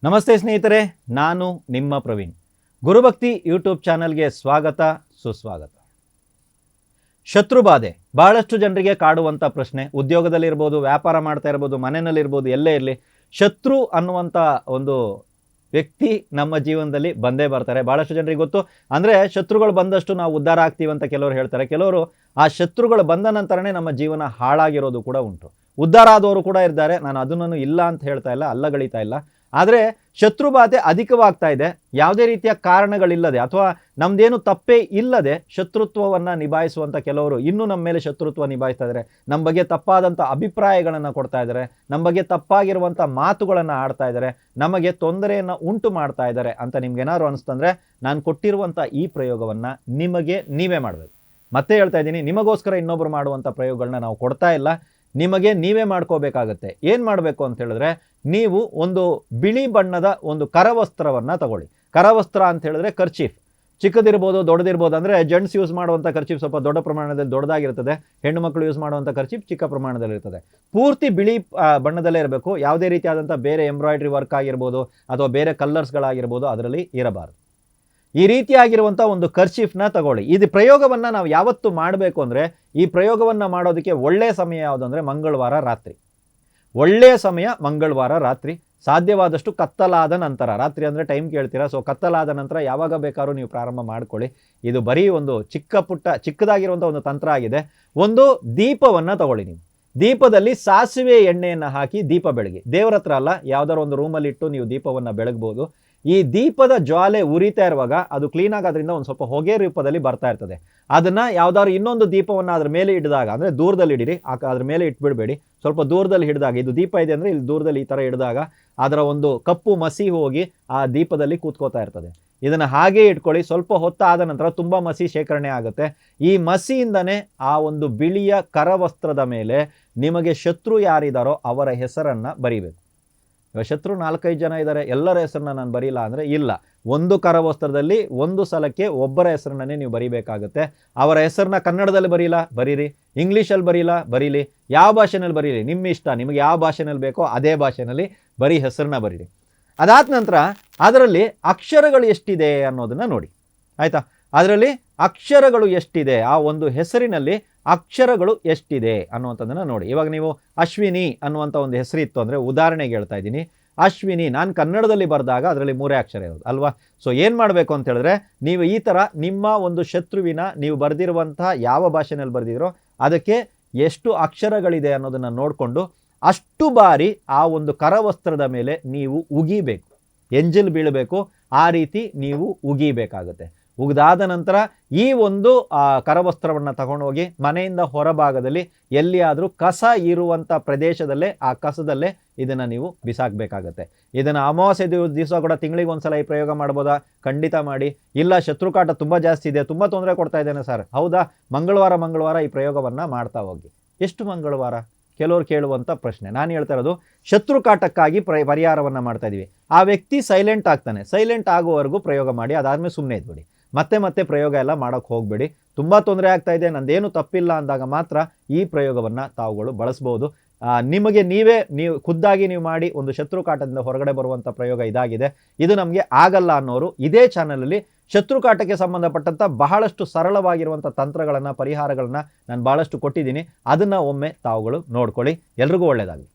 ನಮಸ್ತೆ ಸ್ನೇಹಿತರೆ, ನಾನು ನಿಮ್ಮ ಪ್ರವೀಣ್. ಗುರುಭಕ್ತಿ ಯೂಟ್ಯೂಬ್ ಚಾನಲ್ಗೆ ಸ್ವಾಗತ, ಸುಸ್ವಾಗತ. ಶತ್ರುಬಾಧೆ ಬಹಳಷ್ಟು ಜನರಿಗೆ ಕಾಡುವಂಥ ಪ್ರಶ್ನೆ. ಉದ್ಯೋಗದಲ್ಲಿರ್ಬೋದು, ವ್ಯಾಪಾರ ಮಾಡ್ತಾ ಇರ್ಬೋದು, ಮನೆಯಲ್ಲಿರ್ಬೋದು, ಎಲ್ಲೇ ಇರಲಿ, ಶತ್ರು ಅನ್ನುವಂಥ ಒಂದು ವ್ಯಕ್ತಿ ನಮ್ಮ ಜೀವನದಲ್ಲಿ ಬಂದೇ ಬರ್ತಾರೆ. ಭಾಳಷ್ಟು ಜನರಿಗೆ ಗೊತ್ತು. ಅಂದರೆ ಶತ್ರುಗಳು ಬಂದಷ್ಟು ನಾವು ಉದ್ಧಾರ ಆಗ್ತೀವಿ ಅಂತ ಕೆಲವರು ಹೇಳ್ತಾರೆ. ಕೆಲವರು ಆ ಶತ್ರುಗಳು ಬಂದ ನಂತರನೇ ನಮ್ಮ ಜೀವನ ಹಾಳಾಗಿರೋದು ಕೂಡ ಉಂಟು. ಉದ್ಧಾರ ಆದವರು ಕೂಡ ಇದ್ದಾರೆ. ನಾನು ಅದನ್ನು ಇಲ್ಲ ಅಂತ ಹೇಳ್ತಾ ಇಲ್ಲ, ಅಲ್ಲಗಳಿತಾ ಇಲ್ಲ. ಆದರೆ ಶತ್ರುಬಾಧೆ ಅಧಿಕವಾಗ್ತಾ ಇದೆ. ಯಾವುದೇ ರೀತಿಯ ಕಾರಣಗಳಿಲ್ಲದೆ ಅಥವಾ ನಮ್ದೇನು ತಪ್ಪೇ ಇಲ್ಲದೆ ಶತ್ರುತ್ವವನ್ನು ನಿಭಾಯಿಸುವಂಥ ಕೆಲವರು ಇನ್ನೂ ನಮ್ಮ ಮೇಲೆ ಶತ್ರುತ್ವ ನಿಭಾಯಿಸ್ತಾ ಇದ್ದಾರೆ. ನಮ್ಮ ಬಗ್ಗೆ ತಪ್ಪಾದಂಥ ಅಭಿಪ್ರಾಯಗಳನ್ನು ಕೊಡ್ತಾ ಇದ್ದಾರೆ, ನಮ್ಮ ಬಗ್ಗೆ ತಪ್ಪಾಗಿರುವಂಥ ಮಾತುಗಳನ್ನು ಆಡ್ತಾ ಇದ್ದಾರೆ, ನಮಗೆ ತೊಂದರೆಯನ್ನು ಉಂಟು ಮಾಡ್ತಾ ಇದ್ದಾರೆ ಅಂತ ನಿಮ್ಗೇನಾದ್ರು ಅನಿಸ್ತಂದ್ರೆ ನಾನು ಕೊಟ್ಟಿರುವಂಥ ಈ ಪ್ರಯೋಗವನ್ನು ನಿಮಗೆ ನೀವೇ ಮಾಡಬೇಕು. ಮತ್ತೆ ಹೇಳ್ತಾ ಇದ್ದೀನಿ, ನಿಮಗೋಸ್ಕರ ಇನ್ನೊಬ್ಬರು ಮಾಡುವಂಥ ಪ್ರಯೋಗಗಳನ್ನ ನಾವು ಕೊಡ್ತಾ ಇಲ್ಲ, ನಿಮಗೆ ನೀವೇ ಮಾಡ್ಕೋಬೇಕಾಗತ್ತೆ. ಏನು ಮಾಡಬೇಕು ಅಂತ ಹೇಳಿದ್ರೆ, ನೀವು ಒಂದು ಬಿಳಿ ಬಣ್ಣದ ಒಂದು ಕರವಸ್ತ್ರವನ್ನು ತಗೊಳ್ಳಿ. ಕರವಸ್ತ್ರ ಅಂತ ಹೇಳಿದ್ರೆ ಕರ್ಚೀಫ್, ಚಿಕ್ಕದಿರ್ಬೋದು ದೊಡ್ಡದಿರ್ಬೋದು. ಅಂದರೆ ಜೆಂಟ್ಸ್ ಯೂಸ್ ಮಾಡುವಂಥ ಕರ್ಚೀಫ್ ಸ್ವಲ್ಪ ದೊಡ್ಡ ಪ್ರಮಾಣದಲ್ಲಿ ದೊಡ್ಡದಾಗಿರ್ತದೆ, ಹೆಣ್ಣು ಮಕ್ಕಳು ಯೂಸ್ ಮಾಡುವಂಥ ಕರ್ಚೀಫ್ ಚಿಕ್ಕ ಪ್ರಮಾಣದಲ್ಲಿ ಇರ್ತದೆ. ಪೂರ್ತಿ ಬಿಳಿ ಬಣ್ಣದಲ್ಲೇ ಇರಬೇಕು. ಯಾವುದೇ ರೀತಿಯಾದಂಥ ಬೇರೆ ಎಂಬ್ರಾಯ್ಡ್ರಿ ವರ್ಕ್ ಆಗಿರ್ಬೋದು ಅಥವಾ ಬೇರೆ ಕಲರ್ಸ್ಗಳಾಗಿರ್ಬೋದು ಅದರಲ್ಲಿ ಇರಬಾರ್ದು. ಈ ರೀತಿಯಾಗಿರುವಂಥ ಒಂದು ಕರ್ಚೀಫ್ನ ತಗೊಳ್ಳಿ. ಇದು ಪ್ರಯೋಗವನ್ನು ನಾವು ಯಾವತ್ತು ಮಾಡಬೇಕು ಅಂದರೆ, ಈ ಪ್ರಯೋಗವನ್ನು ಮಾಡೋದಕ್ಕೆ ಒಳ್ಳೆಯ ಸಮಯ ಯಾವುದು ಅಂದರೆ ಮಂಗಳವಾರ ರಾತ್ರಿ. ಒಳ್ಳೆಯ ಸಮಯ ಮಂಗಳವಾರ ರಾತ್ರಿ, ಸಾಧ್ಯವಾದಷ್ಟು ಕತ್ತಲಾದ ನಂತರ. ರಾತ್ರಿ ಅಂದರೆ ಟೈಮ್ ಕೇಳ್ತೀರಾ, ಸೊ ಕತ್ತಲಾದ ನಂತರ ಯಾವಾಗ ಬೇಕಾದ್ರೂ ನೀವು ಪ್ರಾರಂಭ ಮಾಡ್ಕೊಳ್ಳಿ. ಇದು ಬರೀ ಒಂದು ಚಿಕ್ಕದಾಗಿರುವಂಥ ಒಂದು ತಂತ್ರ ಆಗಿದೆ. ಒಂದು ದೀಪವನ್ನು ತಗೊಳ್ಳಿ. ನೀವು ದೀಪದಲ್ಲಿ ಸಾಸಿವೆ ಎಣ್ಣೆಯನ್ನು ಹಾಕಿ ದೀಪ ಬೆಳಗಿ. ದೇವರ ಹತ್ರ ಅಲ್ಲ, ಯಾವ್ದಾದ್ರು ಒಂದು ರೂಮಲ್ಲಿ ಇಟ್ಟು ನೀವು ದೀಪವನ್ನು ಬೆಳಗ್ಬೋದು. ಈ ದೀಪದ ಜ್ವಾಲೆ ಉರಿತಾ ಇರುವಾಗ ಅದು ಕ್ಲೀನ್ ಆಗೋದ್ರಿಂದ ಒಂದು ಸ್ವಲ್ಪ ಹೊಗೆ ರೂಪದಲ್ಲಿ ಬರ್ತಾ ಇರ್ತದೆ. ಅದನ್ನು ಯಾವ್ದಾದ್ರು ಇನ್ನೊಂದು ದೀಪವನ್ನು ಅದ್ರ ಮೇಲೆ ಹಿಡಿದಾಗ, ಅಂದರೆ ದೂರದಲ್ಲಿ ಹಿಡಿರಿ, ಅದ್ರ ಮೇಲೆ ಇಟ್ಬಿಡಬೇಡಿ, ಸ್ವಲ್ಪ ದೂರದಲ್ಲಿ ಹಿಡಿದಾಗ, ಇದು ದೀಪ ಇದೆ ಅಂದರೆ ಇಲ್ಲಿ ದೂರದಲ್ಲಿ ಈ ಥರ ಹಿಡಿದಾಗ ಅದರ ಒಂದು ಕಪ್ಪು ಮಸಿ ಹೋಗಿ ಆ ದೀಪದಲ್ಲಿ ಕೂತ್ಕೋತಾ ಇರ್ತದೆ. ಇದನ್ನು ಹಾಗೇ ಇಟ್ಕೊಳ್ಳಿ. ಸ್ವಲ್ಪ ಹೊತ್ತಾದ ನಂತರ ತುಂಬ ಮಸಿ ಶೇಖರಣೆ ಆಗುತ್ತೆ. ಈ ಮಸಿಯಿಂದನೇ ಆ ಒಂದು ಬಿಳಿಯ ಕರವಸ್ತ್ರದ ಮೇಲೆ ನಿಮಗೆ ಶತ್ರು ಯಾರಿದ್ದಾರೋ ಅವರ ಹೆಸರನ್ನು ಬರೀಬೇಕು. ಇವಾಗ ಶತ್ರು 4-5 ಜನ ಇದ್ದಾರೆ, ಎಲ್ಲರ ಹೆಸರನ್ನ ನಾನು ಬರೀಲ್ಲ ಅಂದರೆ ಇಲ್ಲ. ಒಂದು ಕರವಸ್ತ್ರದಲ್ಲಿ ಒಂದು ಸಲಕ್ಕೆ ಒಬ್ಬರ ಹೆಸರನ್ನೇ ನೀವು ಬರೀಬೇಕಾಗುತ್ತೆ. ಅವರ ಹೆಸರನ್ನ ಕನ್ನಡದಲ್ಲಿ ಬರೀರಿ, ಇಂಗ್ಲೀಷಲ್ಲಿ ಬರೀಲಿ, ಯಾವ ಭಾಷೆನಲ್ಲಿ ಬರೀಲಿ, ನಿಮ್ಮ ಇಷ್ಟ. ನಿಮಗೆ ಯಾವ ಭಾಷೆನಲ್ಲಿ ಬೇಕೋ ಅದೇ ಭಾಷೆನಲ್ಲಿ ಹೆಸರನ್ನ ಬರೀರಿ. ಅದಾದ ನಂತರ ಅದರಲ್ಲಿ ಅಕ್ಷರಗಳು ಎಷ್ಟಿದೆ ಅನ್ನೋದನ್ನು ನೋಡಿ, ಆಯಿತಾ? ಅದರಲ್ಲಿ ಅಕ್ಷರಗಳು ಎಷ್ಟಿದೆ, ಆ ಒಂದು ಹೆಸರಿನಲ್ಲಿ ಅಕ್ಷರಗಳು ಎಷ್ಟಿದೆ ಅನ್ನುವಂಥದ್ದನ್ನು ನೋಡಿ. ಇವಾಗ ನೀವು ಅಶ್ವಿನಿ ಅನ್ನುವಂಥ ಒಂದು ಹೆಸರಿತ್ತು ಅಂದರೆ, ಉದಾಹರಣೆಗೆ ಹೇಳ್ತಾ ಇದ್ದೀನಿ, ಅಶ್ವಿನಿ ನಾನು ಕನ್ನಡದಲ್ಲಿ ಬರೆದಾಗ ಅದರಲ್ಲಿ 3 ಅಕ್ಷರ ಇರೋದು ಅಲ್ವಾ? ಸೊ ಏನು ಮಾಡಬೇಕು ಅಂತ ಹೇಳಿದ್ರೆ, ನೀವು ಈ ಥರ ನಿಮ್ಮ ಒಂದು ಶತ್ರುವಿನ ನೀವು ಬರೆದಿರುವಂತಹ ಯಾವ ಭಾಷೆನಲ್ಲಿ ಬರೆದಿರೋ ಅದಕ್ಕೆ ಎಷ್ಟು ಅಕ್ಷರಗಳಿದೆ ಅನ್ನೋದನ್ನು ನೋಡಿಕೊಂಡು ಅಷ್ಟು ಬಾರಿ ಆ ಒಂದು ಕರವಸ್ತ್ರದ ಮೇಲೆ ನೀವು ಉಗಿಬೇಕು, ಎಂಜಲ್ ಬೀಳಬೇಕು. ಆ ರೀತಿ ನೀವು ಉಗಿಬೇಕಾಗುತ್ತೆ. ಉಗಿದಾದ ನಂತರ ಈ ಒಂದು ಕರವಸ್ತ್ರವನ್ನು ತಗೊಂಡೋಗಿ ಮನೆಯಿಂದ ಹೊರಭಾಗದಲ್ಲಿ ಎಲ್ಲಿಯಾದರೂ ಕಸ ಇರುವಂಥ ಪ್ರದೇಶದಲ್ಲೇ, ಆ ಕಸದಲ್ಲೇ ಇದನ್ನು ನೀವು ಬಿಸಾಕಬೇಕಾಗತ್ತೆ. ಇದನ್ನು ಅಮಾವಾಸ್ಯೆ ದಿವಸ ಕೂಡ ತಿಂಗಳಿಗೆ ಒಂದ್ಸಲ ಈ ಪ್ರಯೋಗ ಮಾಡ್ಬೋದಾ? ಖಂಡಿತ ಮಾಡಿ. ಇಲ್ಲ, ಶತ್ರುಕಾಟ ತುಂಬ ಜಾಸ್ತಿ ಇದೆ, ತುಂಬ ತೊಂದರೆ ಕೊಡ್ತಾ ಇದ್ದೇನೆ ಸರ್, ಹೌದಾ? ಮಂಗಳವಾರ ಈ ಪ್ರಯೋಗವನ್ನು ಮಾಡ್ತಾ ಹೋಗಿ. ಎಷ್ಟು ಮಂಗಳವಾರ? ಕೆಲವರು ಕೇಳುವಂಥ ಪ್ರಶ್ನೆ. ನಾನು ಹೇಳ್ತಾ ಇರೋದು ಶತ್ರುಕಾಟಕ್ಕಾಗಿ ಪರಿಹಾರವನ್ನು ಮಾಡ್ತಾ ಇದ್ದೀವಿ. ಆ ವ್ಯಕ್ತಿ ಸೈಲೆಂಟ್ ಆಗ್ತಾನೆ, ಸೈಲೆಂಟ್ ಆಗುವವರೆಗೂ ಪ್ರಯೋಗ ಮಾಡಿ, ಅದಾದಮೇಲೆ ಸುಮ್ಮನೆ ಇದ್ಬಿಡಿ. ಮತ್ತೆ ಪ್ರಯೋಗ ಎಲ್ಲ ಮಾಡೋಕ್ಕೆ ಹೋಗಬೇಡಿ. ತುಂಬ ತೊಂದರೆ ಆಗ್ತಾ ಇದೆ, ನಂದೇನು ತಪ್ಪಿಲ್ಲ ಅಂದಾಗ ಮಾತ್ರ ಈ ಪ್ರಯೋಗವನ್ನು ತಾವುಗಳು ಬಳಸ್ಬೋದು. ನಿಮಗೆ ನೀವು ಖುದ್ದಾಗಿ ನೀವು ಮಾಡಿ ಒಂದು ಶತ್ರುಕಾಟದಿಂದ ಹೊರಗಡೆ ಬರುವಂಥ ಪ್ರಯೋಗ ಇದಾಗಿದೆ. ಇದು ನಮಗೆ ಆಗಲ್ಲ ಅನ್ನೋರು ಇದೇ ಚಾನಲಲ್ಲಿ ಶತ್ರುಕಾಟಕ್ಕೆ ಸಂಬಂಧಪಟ್ಟಂಥ ಬಹಳಷ್ಟು ಸರಳವಾಗಿರುವಂಥ ತಂತ್ರಗಳನ್ನು, ಪರಿಹಾರಗಳನ್ನು ನಾನು ಭಾಳಷ್ಟು ಕೊಟ್ಟಿದ್ದೀನಿ. ಅದನ್ನು ಒಮ್ಮೆ ತಾವುಗಳು ನೋಡ್ಕೊಳ್ಳಿ. ಎಲ್ರಿಗೂ ಒಳ್ಳೆಯದಾಗಲಿ.